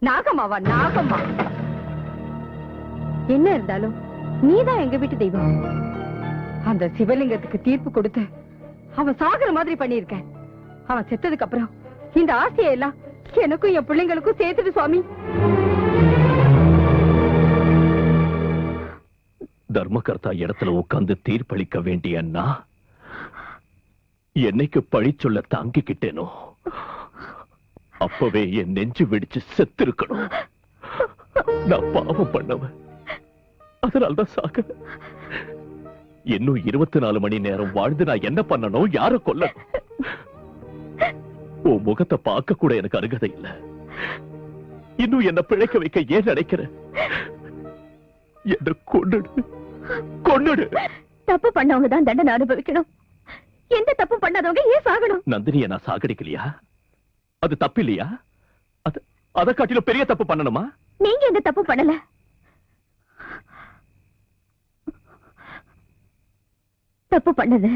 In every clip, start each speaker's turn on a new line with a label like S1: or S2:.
S1: நாகம்மாவா? நாகம்மா என்ன இருந்தாலும் நீதான் எங்க வீட்டு தெய்வம். அந்த சிவலிங்கத்துக்கு தீர்ப்பு கொடுத்து அவன் சாகுற மாதிரி பண்ணிருக்க. அவன் செத்ததுக்கு அப்புறம் இந்த ஆசையை எல்லாம் எனக்கும் என் பிள்ளைங்களுக்கும் சேர்த்துட்டு சுவாமி.
S2: தர்மகர்த்தா இடத்துல உட்கார்ந்து தீர்ப்பளிக்க வேண்டியன்னா என்னைக்கு பழி சொல்ல தாங்கிக்கிட்டேனோ அப்பவே என் நெஞ்சு வெடிச்சு செத்திருக்கணும். நான் பாவம் பண்ணவன், அதனால்தான் சாக. இன்னும் 24 மணி நேரம் வாழ்ந்து நான் என்ன பண்ணணும்? யார கொல்ல? உன் முகத்தை பார்க்க கூட எனக்கு அருகதை இல்ல. இன்னும் என்ன பிழைக்க வைக்க ஏன் நினைக்கிற? என்ன கொன்னுடு, கொன்னுடு.
S1: தப்பு பண்ணவங்க தான் தண்டனை அனுபவிக்கணும். எந்த தப்பு பண்ணாதவங்க ஏன் சாகணும்?
S2: நந்தினியை நான் சாகடிக்கலையா? அது தப்பு இல்லையா? அதை காட்டிலும் பெரிய தப்பு பண்ணணுமா?
S1: நீங்க எந்த தப்பு பண்ணல. தப்பு பண்ணது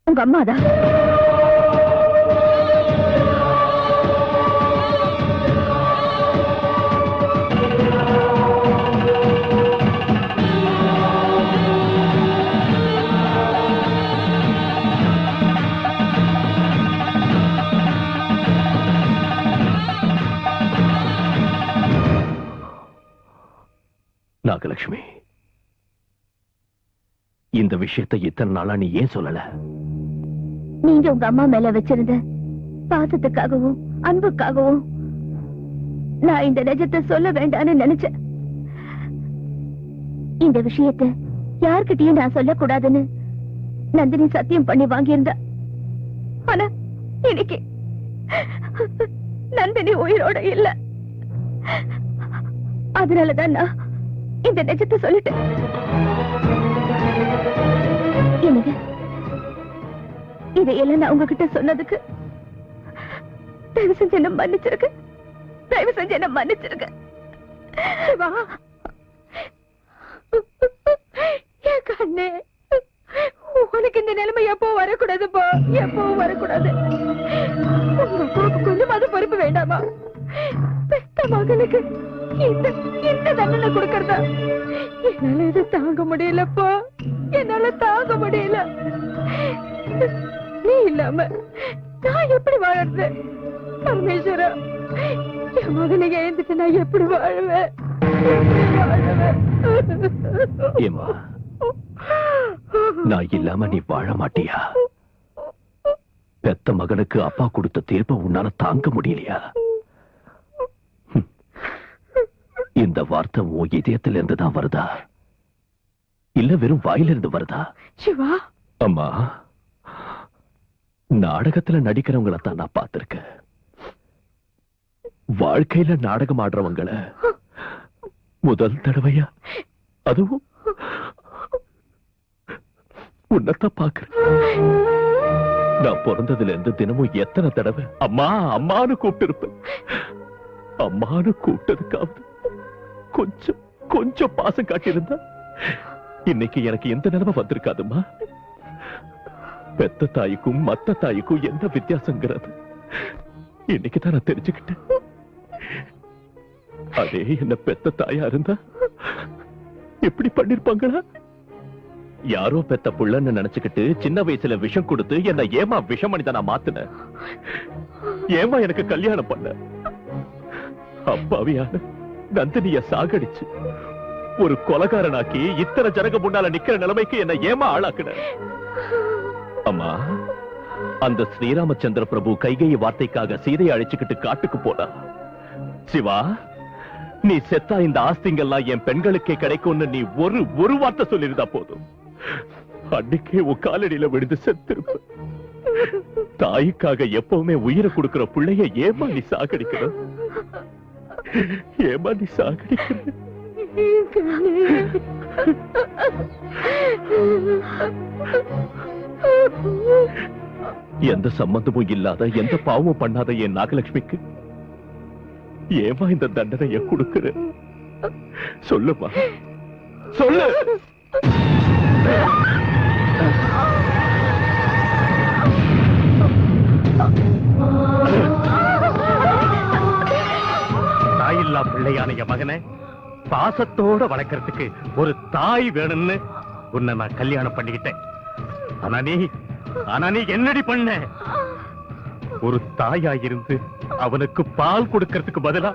S1: உங்க அம்மாதான்.
S2: நாகலட்சுமி, இந்த விஷயத்தை இத்தனை நாளா நீ ஏன் சொல்லல?
S1: நீங்க உங்க அம்மா மேல வச்சிருந்த பாசத்துக்காகவும் அன்புக்காகவும் நான் இந்த நிஜத்தை சொல்ல வேண்டாம்னு நினைச்சேன். இந்த விஷயத்தை யார்கிட்டயும் நான் சொல்லக்கூடாதுன்னு நந்தினி சத்தியம் பண்ணி வாங்கியிருந்தா. ஆனா இன்னைக்கு நந்தினி உயிரோட இல்ல. அதனாலதான் நான் இந்த நிஜத்தை சொல்லிட்டேன். என்னங்க, இதையெல்லாம் நான் உங்ககிட்ட சொன்னதுக்கு தயவு செஞ்சு என்ன மன்னிச்சிருக்க. தயவு செஞ்சு என்ன மன்னிச்சிருக்க. என் கண்ணே, உனக்கு இந்த நிலைமை எப்போ வரக்கூடாது போ, எப்போ வரக்கூடாது. கொஞ்சமாவது பொறுப்பு வேண்டாமா? பெத்த மகனுக்கு இந்த தண்டனை கொடுக்கறதா? என்னால இதை தாங்க முடியலப்பா, என்னால தாங்க முடியல. நீ இல்லாம நான் எப்படி வாழறது? பரமேஸ்வரா, என் மகனை எழுந்துட்டு நான் எப்படி வாழுவேன்?
S2: ஏமா, நான் இல்லாம நீ வாழ மாட்டியா? பெத்த மகனுக்கு அப்பா கொடுத்த தீர்ப்பை உன்னால தாங்க முடியலையா? இந்த வார்த்தை உன் இதயத்துல இருந்து தான் வருதா, இல்ல வெறும் வாயிலிருந்து வருதா?
S1: சிவா,
S2: அம்மா, நாடகத்துல நடிக்கிறவங்கள தான் நான் பார்த்திருக்கேன். வாழ்க்கையில நாடகம் ஆடுறவங்களை முதல் தடவையா அதுவும் உன்னத்தான் பாக்குறேன். நான் பிறந்ததுல இருந்து தினமும் எத்தனை தடவை அம்மா அம்மானு கூப்பிட்டு இருப்பேன். அம்மானு கூப்பிட்டதுக்காவது கொஞ்சம் கொஞ்சம் பாசம் காட்டியிருந்தா இன்னைக்கு எனக்கு எந்த நிலைமை வந்திருக்காதுமா. பெத்த தாய்க்கும் மத்த தாய்க்கும் எந்த வித்தியாசங்கிறது இன்னைக்குதான் நான் தெரிஞ்சுக்கிட்டேன். அதே என்ன பெத்த தாயா இருந்தா எப்படி பண்ணிருப்பாங்களா? யாரோ பெத்த புள்ளன்னு நினைச்சுக்கிட்டு சின்ன வயசுல விஷம் கொடுத்து என்ன ஏமா விஷமணிதான் நான் மாத்தின? ஏமா எனக்கு கல்யாணம் பண்ண? அப்பாவியான நந்தினிய சாகடிச்சு ஒரு கொலைகாரனாக்கி இத்தனை ஜனங்க முன்னால நிக்கிற நிலைமைக்கு என்ன ஏமா ஆளாக்குன? அம்மா, அந்த ஸ்ரீராமச்சந்திர பிரபு கைகையை வார்த்தைக்காக சீதையை அழைச்சுக்கிட்டு காட்டுக்கு போனா, சிவா நீ செத்தா இந்த ஆஸ்திங்கெல்லாம் என் பெண்களுக்கே கிடைக்கும்னு நீ ஒரு வார்த்தை சொல்லிருந்தா போதும், அன்னைக்கே உன் காலடியில விழுந்து செத்திருப்ப. தாய்க்காக எப்பவுமே உயிரை கொடுக்கிற பிள்ளைய ஏமா நீ சாகடிக்கிற? ஏமா நீ சாகடிக்கிற? எந்த சம்பந்தமும் இல்லாத எந்த பாவமும் பண்ணாத என் நாகலட்சுமிக்கு ஏமா இந்த தண்டனையை கொடுக்கிற? சொல்லுமா, சொல்லு.
S3: பிள்ளையான என் மகனை பாசத்தோட வளர்க்கறதுக்கு ஒரு தாய் வேணும்னு உன்னை நான் கல்யாணம் பண்ணிக்கிட்டேன். ஆனா நீ என்னடி பண்ண? ஒரு தாயா இருந்து அவனுக்கு பால் கொடுக்கறதுக்கு பதிலா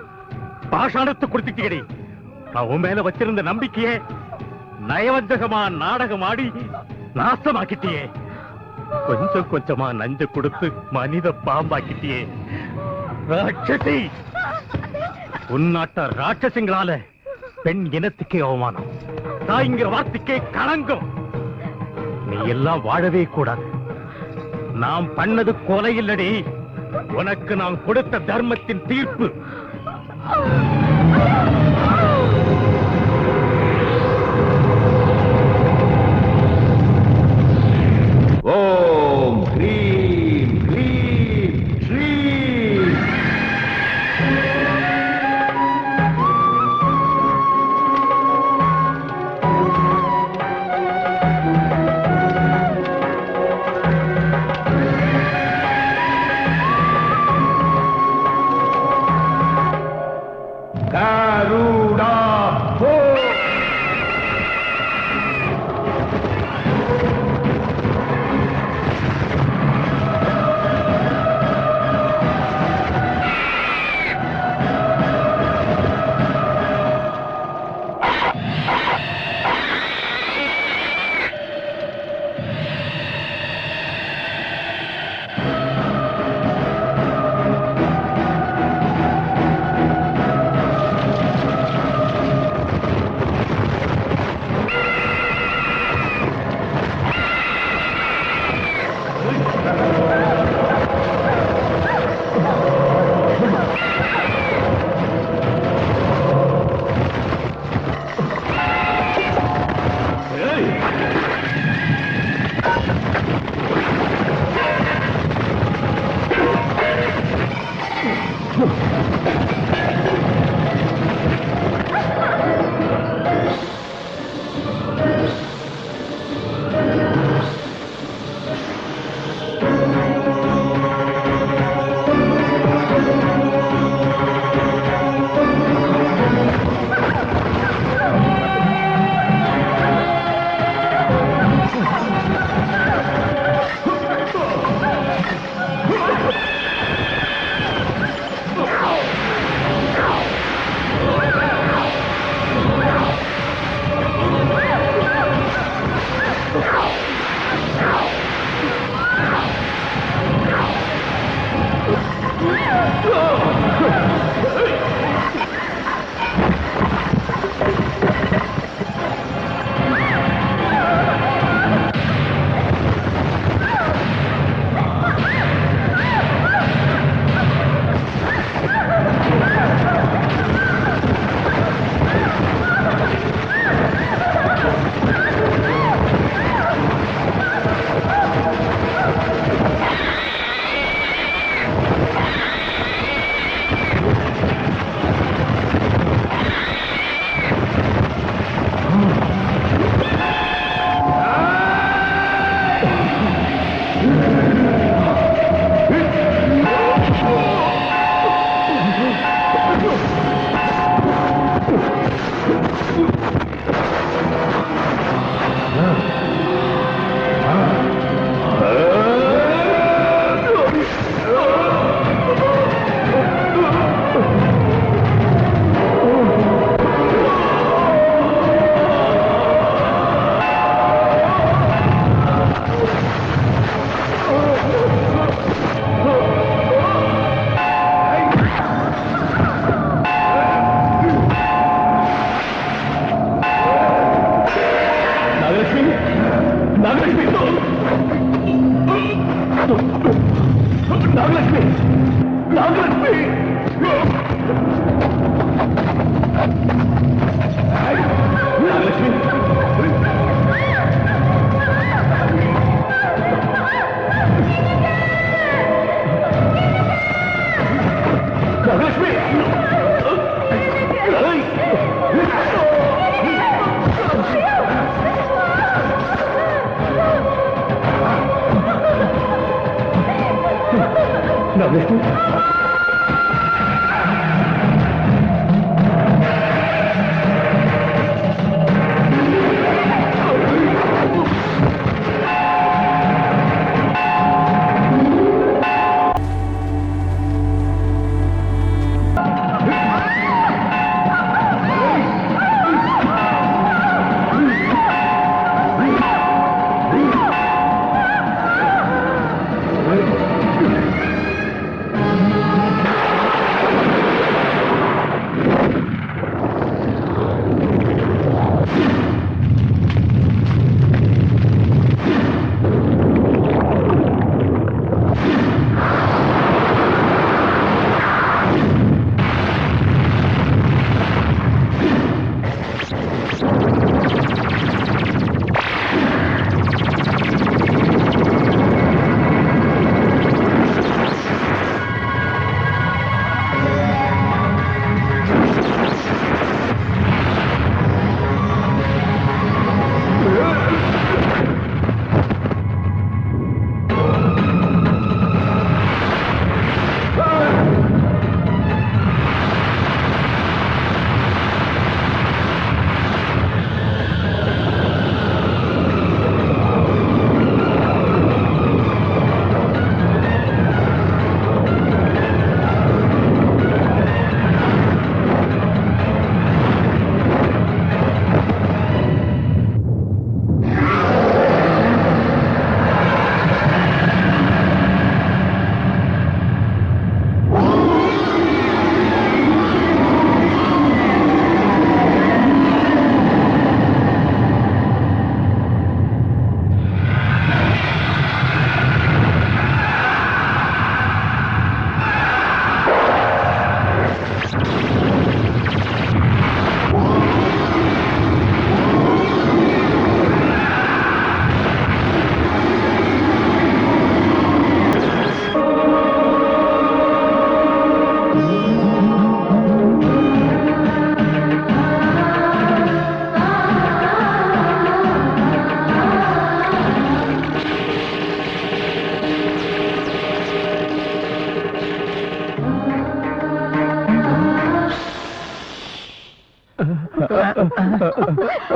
S3: பாஷாணத்தை கொடுத்துட்டீங்கடி. நான் உன் மேல வச்சிருந்த நம்பிக்கையே நயவஞ்சகமா நாடகம் ஆடி நாசமாக்கிட்டியே. கொஞ்சம் கொஞ்சமா நஞ்சு கொடுத்து மனித பாம்பாக்கிட்டியே. ராட்சசி! உன்னாட்ட ராட்சசிங்களால பெண் இனத்துக்கே அவமானம், தாய்ங்கிற வார்த்தைக்கே களங்கம். நீ எல்லாம் வாழவே கூடாது. நாம் பண்ணது கொலை இல்லடி, உனக்கு நான் கொடுத்த தர்மத்தின் தீர்ப்பு.
S2: ஓம் ஹ்ரீம் ஹ்ரீம் ஸ்ரீம். கருடா ஹோ.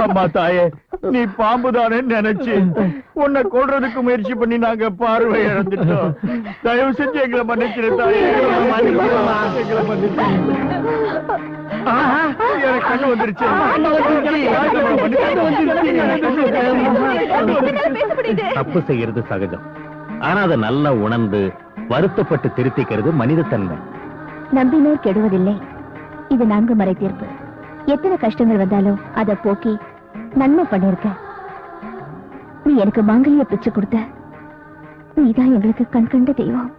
S4: அம்மா தாயே, நீ பாம்புதானே நினைச்சு உன்னை கொல்றதுக்கு முயற்சி பண்ணி நாங்க பார்வை இழந்துட்டோம். தயவு செஞ்சு எங்களை மன்னிச்சிரு தாயே. எங்களை மன்னிச்சிரு. எனக்கு கண்ணு வந்துருச்சு.
S3: தப்பு செய்யறது சகஜம். ஆனா அதை நல்லா உணர்ந்து வருத்தப்பட்டு திருத்திக்கிறது மனிதத்தன்மை.
S5: நம்பினோர் கெடுவதில்லை. இது 4 முறை தீர்ப்பு. எத்தனை கஷ்டங்கள் வந்தாலும் அதை போக்கி நன்மை பண்ணிருக்க. நீ எனக்கு மாங்கல்ய பிச்சு கொடுத்த. நீதான் எங்களுக்கு கண் கண்ட தெய்வம்.